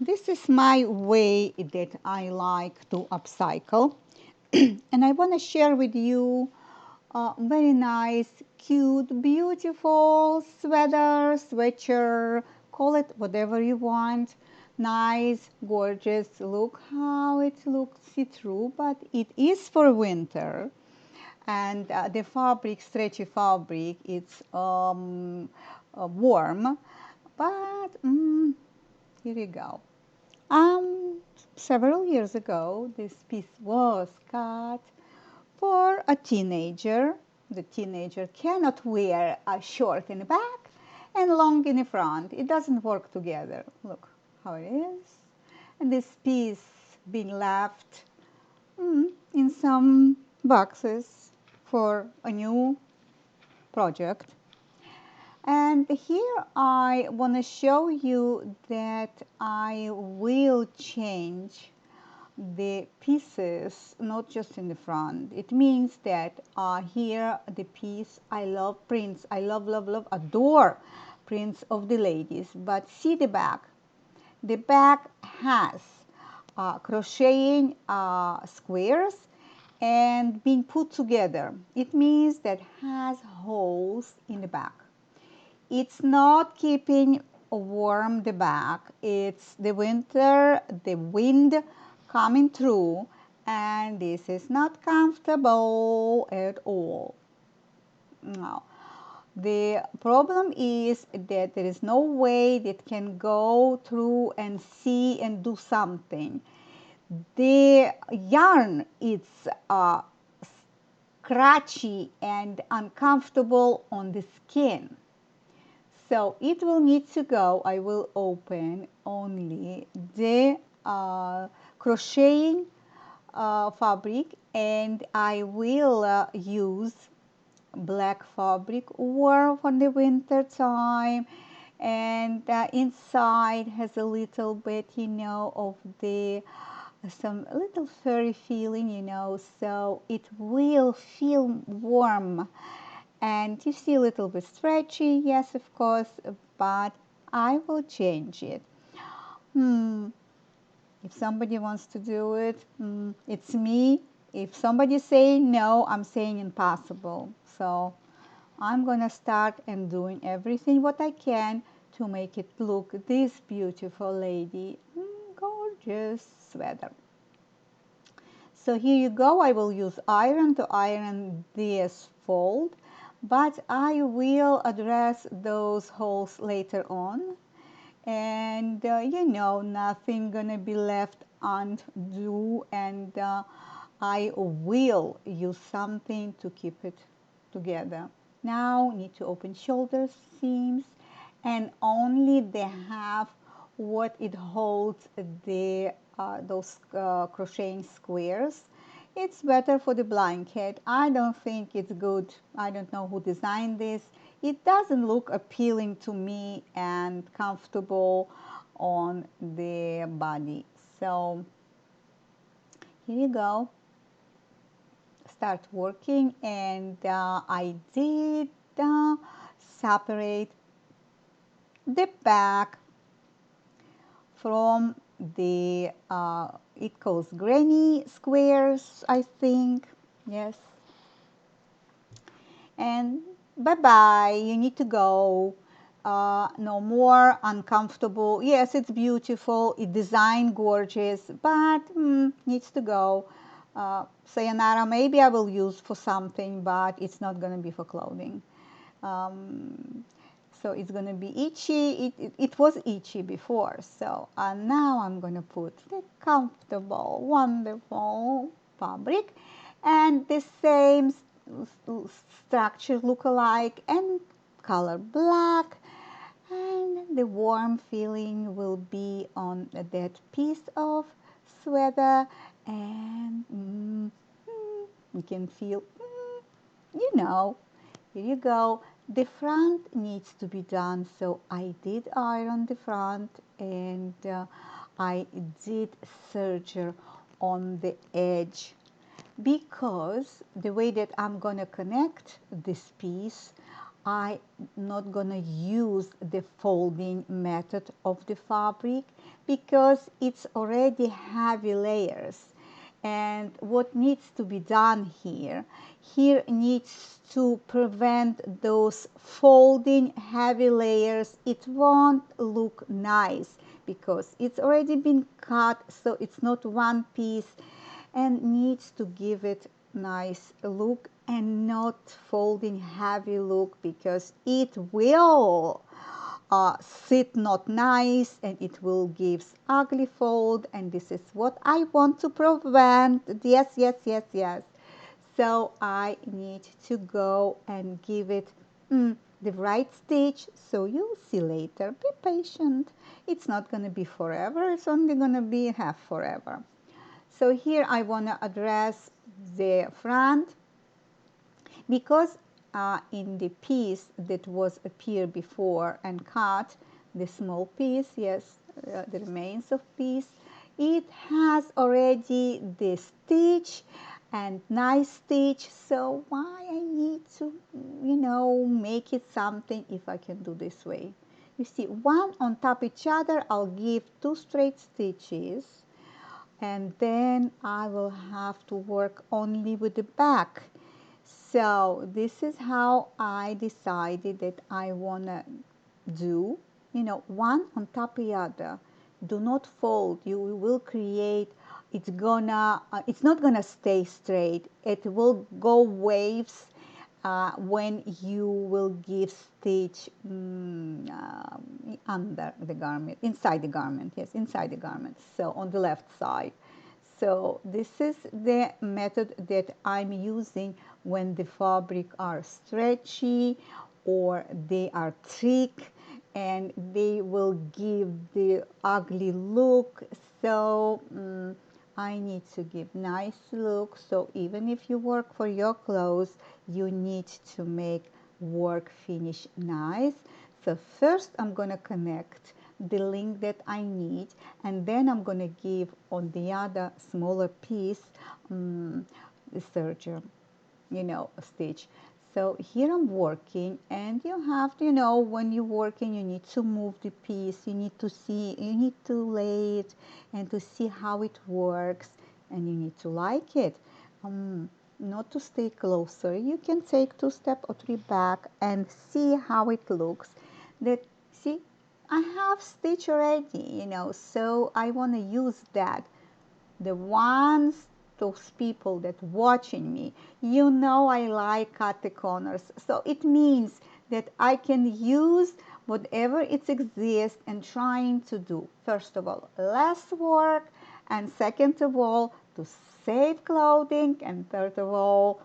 This is my way that I like to upcycle. And I want to share with you a very nice, cute, beautiful sweater, sweatshirt, call it whatever you want. Nice, gorgeous. Look how it looks see-through, but it is for winter. And the fabric, stretchy fabric, it's warm. But here you go. Um, Several years ago, this piece was cut for a teenager. The teenager cannot wear a short in the back and long in the front. It doesn't work together. Look how it is. And this piece being left in some boxes for a new project. And here I want to show you that I will change the pieces, not just in the front. It means that here the piece, I love prints. I love, love, love, adore prints of the ladies. But see the back. The back has crocheting squares and being put together. It means that has holes in the back. It's not keeping warm the back. It's the winter, the wind coming through, and this is not comfortable at all. No. The problem is that there is no way that can go through and see and do something. The yarn is scratchy and uncomfortable on the skin. So it will need to go, I will open only the crocheting fabric, and I will use black fabric warm for the winter time, and inside has a little bit, of the some little furry feeling, so it will feel warm. And you see a little bit stretchy, yes, of course, but I will change it. If somebody wants to do it, it's me. If somebody say no, I'm saying impossible. So I'm gonna start and doing everything what I can to make it look this beautiful lady. Gorgeous sweater. So here you go. I will use iron to iron this fold, but I will address those holes later on. And nothing gonna be left undue, and I will use something to keep it together. Now need to open shoulder seams, and only they have what it holds the those crocheting squares. It's better for the blanket. I don't think it's good. I don't know who designed this. It doesn't look appealing to me and comfortable on the body. So here you go. Start working, and I did separate the back from the it calls granny squares, I think. Yes. And bye bye, you need to go. No more uncomfortable. Yes, it's beautiful, it designed gorgeous, but needs to go. Sayonara, maybe I will use for something, but it's not going to be for clothing. So it's going to be itchy. It was itchy before. So now I'm going to put the comfortable, wonderful fabric, and the same structure look alike and color black, and the warm feeling will be on that piece of sweater, and you can feel, here you go. The front needs to be done, so I did iron the front, and I did serger on the edge, because the way that I'm gonna connect this piece, I'm not gonna use the folding method of the fabric because it's already heavy layers. And what needs to be done here needs to prevent those folding heavy layers. It won't look nice because it's already been cut, so it's not one piece, and needs to give it nice look and not folding heavy look because it will sit not nice and it will give ugly fold, and this is what I want to prevent. Yes, yes, yes, yes. So I need to go and give it the right stitch, so you'll see later. Be patient. It's not going to be forever, it's only going to be half forever. So here I want to address the front because in the piece that was appeared before and cut, the small piece, yes, the remains of piece, it has already the stitch and nice stitch, so why I need to, make it something if I can do this way. You see, one on top each other, I'll give 2 straight stitches, and then I will have to work only with the back. So this is how I decided that I want to do, one on top of the other. Do not fold. You will create, it's not gonna stay straight. It will go waves when you will give stitch under the garment, inside the garment, yes, inside the garment, so on the left side. So this is the method that I'm using when the fabric are stretchy or they are thick and they will give the ugly look. So I need to give nice look. So even if you work for your clothes, you need to make work finish nice. So first I'm going to connect the link that I need, and then I'm going to give on the other smaller piece the serger, stitch. So here I'm working, and you have to, when you're working, you need to move the piece, you need to see, you need to lay it and to see how it works, and you need to like it. Not to stay closer, you can take 2 steps or 3 back and see how it looks. That, see, I have stitch already, so I want to use that. The ones, those people that watching me, I like cut the corners. So it means that I can use whatever it exists and trying to do, first of all, less work, and second of all, to save clothing, and third of all,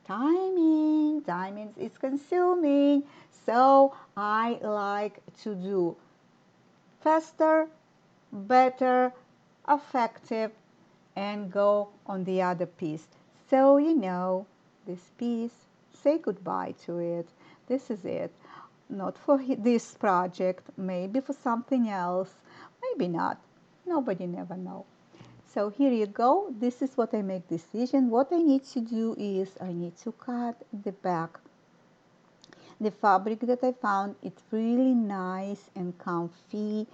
timing. Timing is consuming. So I like to do faster, better, effective, and go on the other piece. So this piece, say goodbye to it. This is it. Not for this project, maybe for something else, maybe not. Nobody never know. So here you go. This is what I make decision. What I need to do is I need to cut the back. The fabric that I found, it's really nice and comfy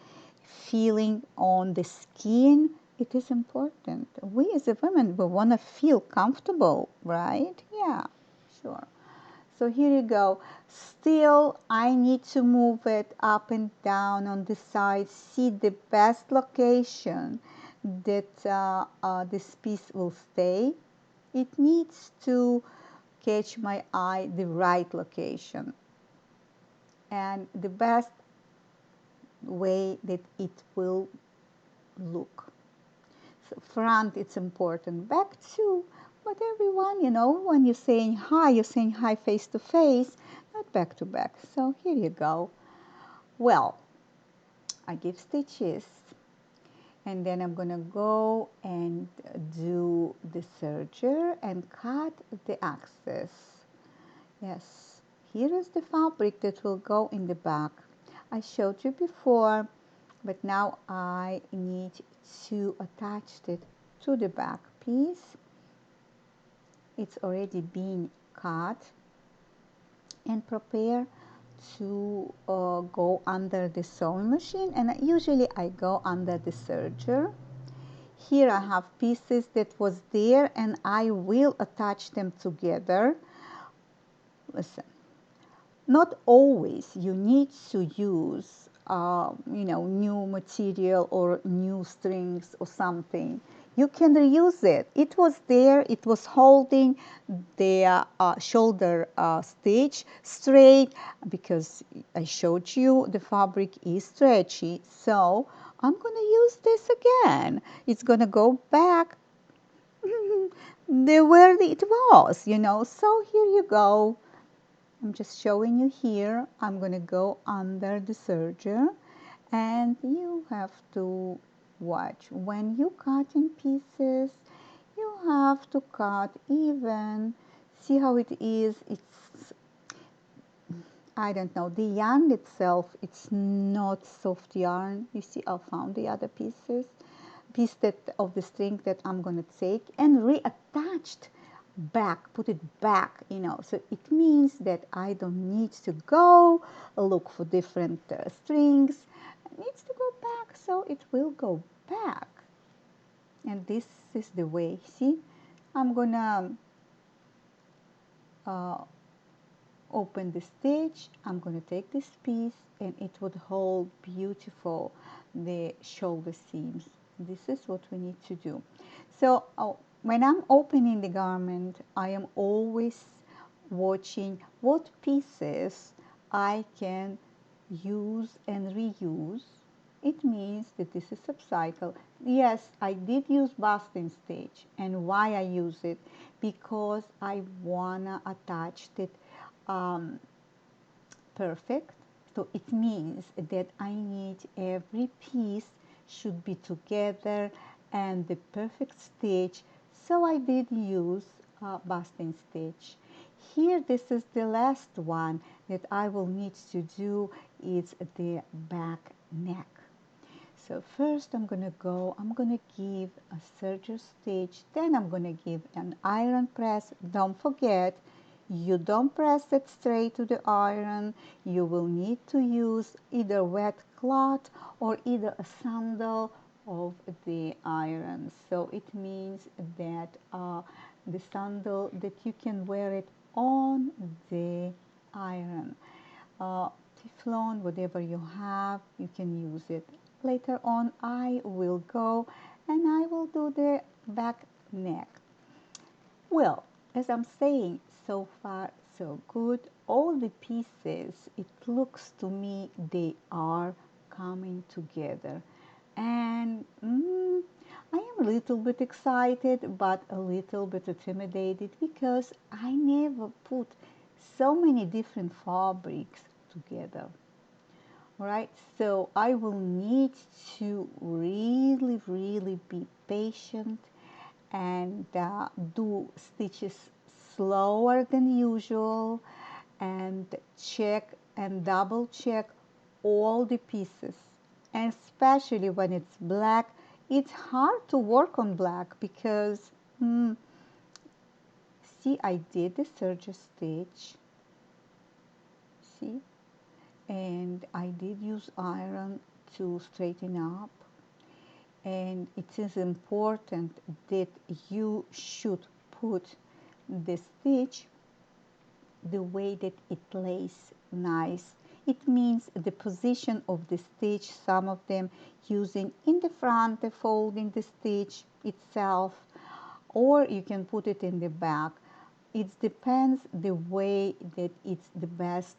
feeling on the skin. It is important. We as a women, we want to feel comfortable, right? Yeah, sure. So here you go. Still, I need to move it up and down on the side. See the best location that this piece will stay. It needs to catch my eye, the right location. And the best way that it will look. So front, it's important. Back too, but everyone, when you're saying hi face to face, not back to back. So here you go. Well, I give stitches, and then I'm gonna go and do the serger and cut the axis. Yes, here is the fabric that will go in the back. I showed you before, but now I need to attach it to the back piece. It's already been cut, and prepare to go under the sewing machine, and usually I go under the serger. Here I have pieces that was there and I will attach them together. Listen, not always you need to use new material or new strings or something. You can reuse it. It was there, it was holding the shoulder stitch straight because I showed you the fabric is stretchy, so I'm going to use this again. It's going to go back where it was, so here you go. I'm just showing you here. I'm going to go under the serger, and you have to watch. When you cut in pieces, you have to cut even. See how it is? It's, I don't know, the yarn itself, it's not soft yarn. You see, I found the other piece that of the string that I'm going to take and reattached back, put it back, so it means that I don't need to go look for different strings. It needs to go back, so it will go back. And this is the way. See, I'm gonna open the stitch. I'm gonna take this piece and it would hold beautiful the shoulder seams. This is what we need to do. So when I'm opening the garment, I am always watching what pieces I can use and reuse. It means that this is upcycle. Yes, I did use basting stitch, and why I use it, because I wanna attach it perfect. So it means that I need every piece should be together and the perfect stitch. So I did use basting stitch. Here, this is the last one that I will need to do is the back neck. So first I'm going to give a serger stitch, then I'm going to give an iron press. Don't forget, you don't press it straight to the iron. You will need to use either wet cloth or either a sandal of the iron. So it means that the sandal that you can wear it on the iron. Teflon, whatever you have, you can use it. Later on, I will go and I will do the back neck. Well, as I'm saying, so far so good. All the pieces, it looks to me they are coming together. And I am a little bit excited, but a little bit intimidated because I never put so many different fabrics together. All right, so I will need to really be patient and do stitches slower than usual and check and double check all the pieces, and especially when it's black. It's hard to work on black because see, I did the serger stitch, see, and I did use iron to straighten up. And it is important that you should put the stitch the way that it lays nice. It means the position of the stitch, some of them using in the front, the folding the stitch itself, or you can put it in the back. It depends the way that it's the best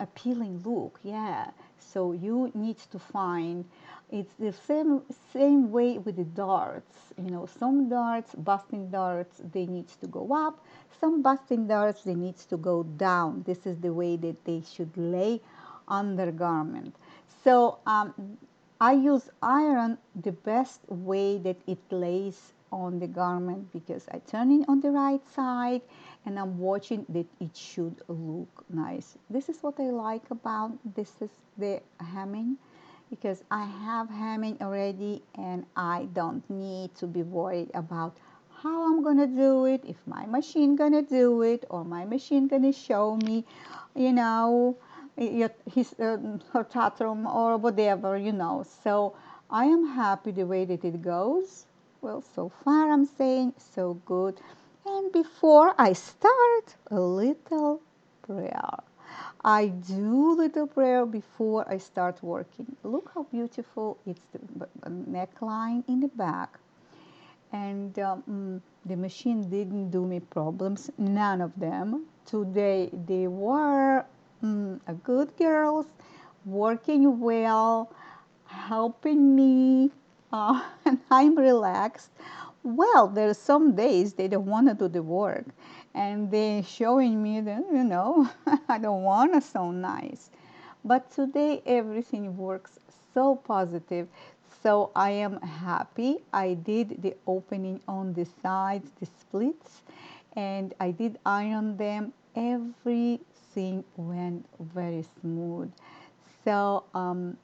appealing look. Yeah, so you need to find, it's the same way with the darts. Some darts, basting darts, they need to go up. Some basting darts, they need to go down. This is the way that they should lay undergarment. So I use iron the best way that it lays on the garment, because I turn it on the right side and I'm watching that it should look nice. This is what I like about this is the hemming, because I have hemming already and I don't need to be worried about how I'm gonna do it, if my machine gonna do it, or my machine gonna show me, you know, his her tantrum or whatever, So I am happy the way that it goes. Well, so far I'm saying so good. And before I start, a little prayer. I do little prayer before I start working. Look how beautiful it's the neckline in the back. And the machine didn't do me problems, none of them. Today they were a good girls, working well, helping me, and I'm relaxed. Well, there's some days they don't want to do the work, and they showing me that, I don't want to sound nice. But today everything works so positive. So I am happy. I did the opening on the sides, the splits, and I did iron them. Everything went very smooth. So,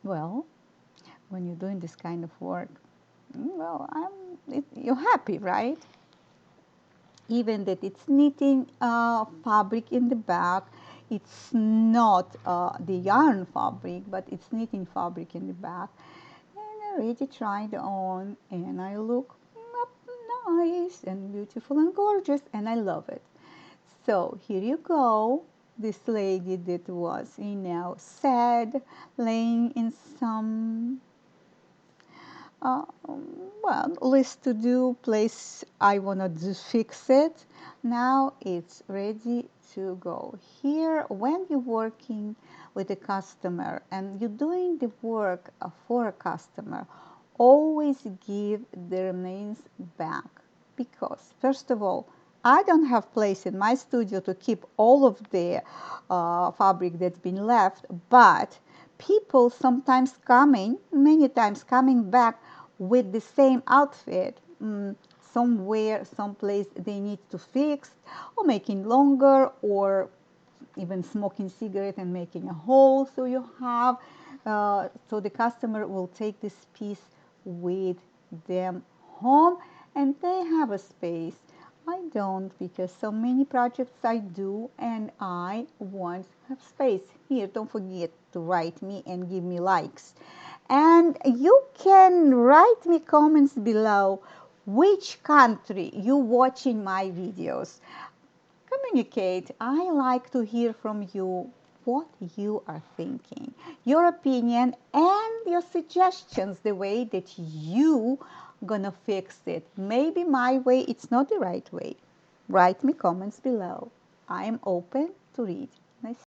well, when you're doing this kind of work, well, you're happy, right? Even that it's knitting fabric in the back. It's not the yarn fabric, but it's knitting fabric in the back. And I already tried on, and I look nice and beautiful and gorgeous, and I love it. So here you go. This lady that was, sad, laying in some uh, well, list to do, place I wanna fix it. Now it's ready to go. Here, when you're working with a customer and you're doing the work for a customer, always give the remains back, because first of all, I don't have place in my studio to keep all of the fabric that's been left, but people sometimes coming, many times coming back with the same outfit, somewhere, someplace they need to fix, or making longer, or even smoking cigarette and making a hole. So you have, so the customer will take this piece with them home, and they have a space. I don't, because so many projects I do, and I want to have space. Here, don't forget to write me and give me likes. And you can write me comments below which country you watching my videos. Communicate. I like to hear from you what you are thinking, your opinion, and your suggestions, the way that you gonna fix it. Maybe my way it's not the right way. Write me comments below. I am open to read. Nice.